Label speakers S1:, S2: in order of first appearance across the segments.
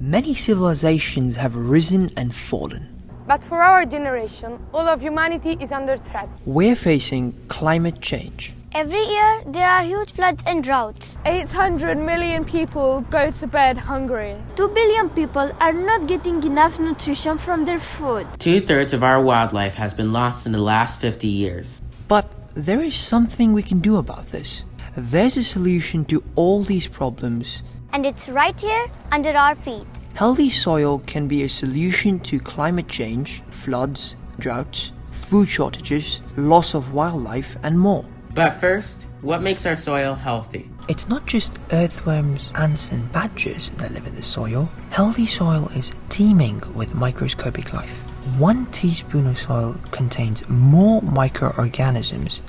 S1: Many civilizations have risen and fallen.
S2: But for our generation, all of humanity is under threat.
S1: We're facing climate change.
S3: Every year, there are huge floods and droughts.
S2: 800 million people go to bed hungry.
S4: 2 billion people are not getting enough nutrition from their food.
S5: 2/3 of our wildlife has been lost in the last 50 years.
S1: But there is something we can do about this. There's a solution to all these problems.
S3: And it's right here under our feet.
S1: Healthy soil can be a solution to climate change, floods, droughts, food shortages, loss of wildlife, and more.
S5: But first, what makes our soil healthy?
S1: It's not just earthworms, ants, and badgers that live in the soil. Healthy soil is teeming with microscopic life. 1 teaspoon of soil contains more microorganisms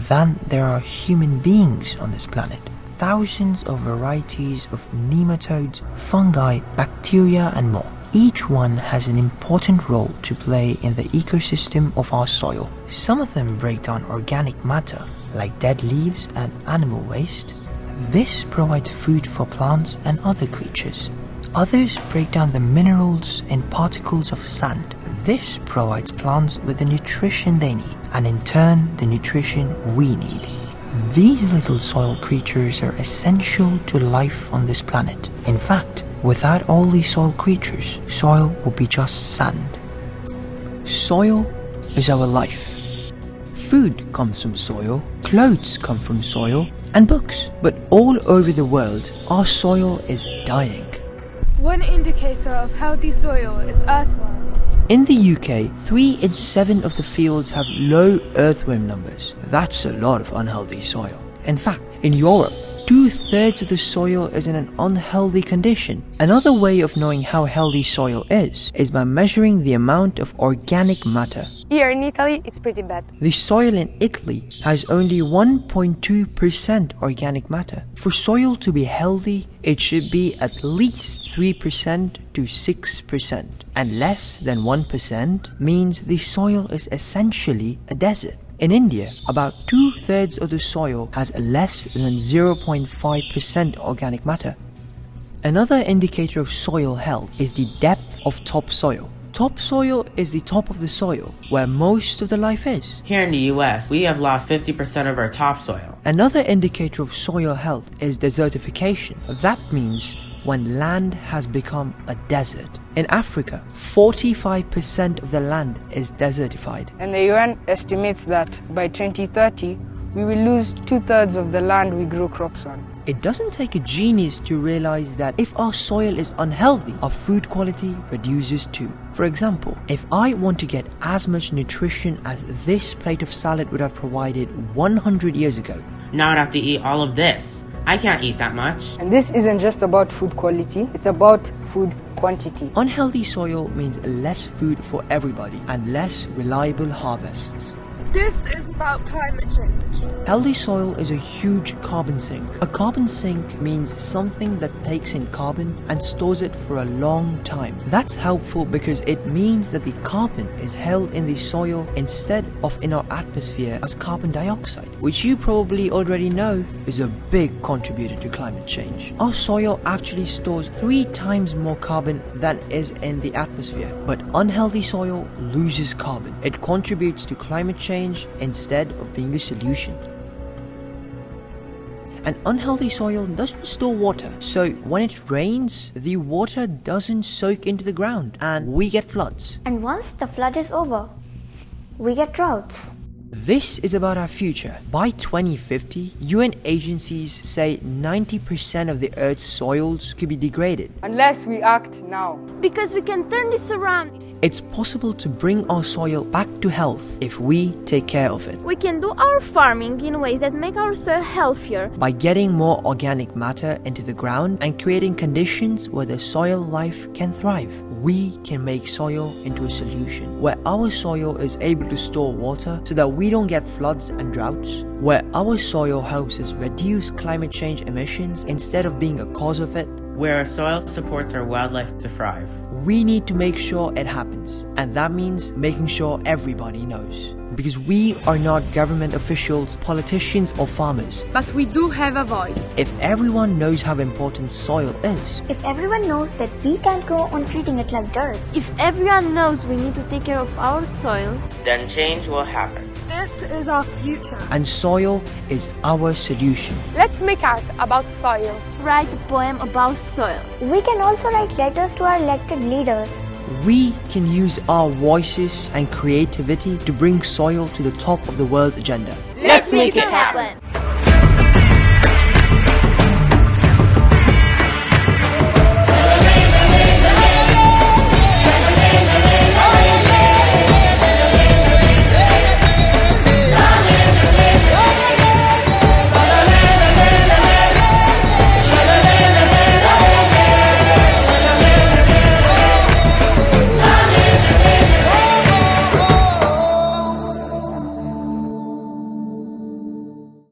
S1: than there are human beings on this planet. Thousands of varieties of nematodes, fungi, bacteria, and more. Each one has an important role to play in the ecosystem of our soil. Some of them break down organic matter, like dead leaves and animal waste. This provides food for plants and other creatures. Others break down the minerals in particles of sand. This provides plants with the nutrition they need, and in turn, the nutrition we need. These little soil creatures are essential to life on this planet. In fact, without all these soil creatures, soil would be just sand. Soil is our life. Food comes from soil, clothes come from soil, and books. But all over the world, our soil is dying.
S2: One indicator of healthy soil is earthworms.
S1: In the UK, 3 in 7 of the fields have low earthworm numbers. That's a lot of unhealthy soil. In fact, in Europe, 2/3 of the soil is in an unhealthy condition. Another way of knowing how healthy soil is by measuring the amount of organic matter.
S2: Here in Italy, it's pretty bad.
S1: The soil in Italy has only 1.2% organic matter. For soil to be healthy, it should be at least 3% to 6%. And less than 1% means the soil is essentially a desert. In India, about 2/3 of the soil has less than 0.5% organic matter. Another indicator of soil health is the depth of topsoil. Topsoil is the top of the soil, where most of the life is.
S5: Here in the US, we have lost 50% of our topsoil.
S1: Another indicator of soil health is desertification. That means when land has become a desert. In Africa, 45% of the land is desertified.
S6: And the UN estimates that by 2030, we will lose 2/3 of the land we grow crops on.
S1: It doesn't take a genius to realize that if our soil is unhealthy, our food quality reduces too. For example, if I want to get as much nutrition as this plate of salad would have provided 100 years ago,
S5: Now I'd have to eat all of this. I can't eat that much.
S6: And this isn't just about food quality, it's about food quantity.
S1: Unhealthy soil means less food for everybody and less reliable harvests.
S2: This is about climate change.
S1: Healthy soil is a huge carbon sink. A carbon sink means something that takes in carbon and stores it for a long time. That's helpful because it means that the carbon is held in the soil instead of in our atmosphere as carbon dioxide, which you probably already know is a big contributor to climate change. Our soil actually stores 3 times more carbon than is in the atmosphere, but unhealthy soil loses carbon. It contributes to climate change instead of being a solution. An unhealthy soil doesn't store water, so when it rains, the water doesn't soak into the ground and we get floods.
S3: And once the flood is over, we get droughts.
S1: This is about our future. By 2050, UN agencies say 90% of the Earth's soils could be degraded.
S6: Unless we act now.
S4: Because we can turn this around.
S1: It's possible to bring our soil back to health if we take care of it.
S4: We can do our farming in ways that make our soil healthier.
S1: By getting more organic matter into the ground and creating conditions where the soil life can thrive, we can make soil into a solution. Where our soil is able to store water so that we don't get floods and droughts. Where our soil helps us reduce climate change emissions instead of being a cause of it.
S5: Where our soil supports our wildlife to thrive.
S1: We need to make sure it happens, and that means making sure everybody knows. because we are not government officials, politicians or farmers.
S2: But we do have a voice.
S1: If everyone knows how important soil is,
S3: If everyone knows that we can't go on treating it like dirt,
S4: If everyone knows we need to take care of our soil,
S5: then change will happen.
S2: This is our future.
S1: and soil is our solution.
S2: Let's make art about soil.
S4: write a poem about soil.
S3: we can also write letters to our elected leaders.
S1: We can use our voices and creativity to bring soil to the top of the world's agenda.
S5: Let's make it happen.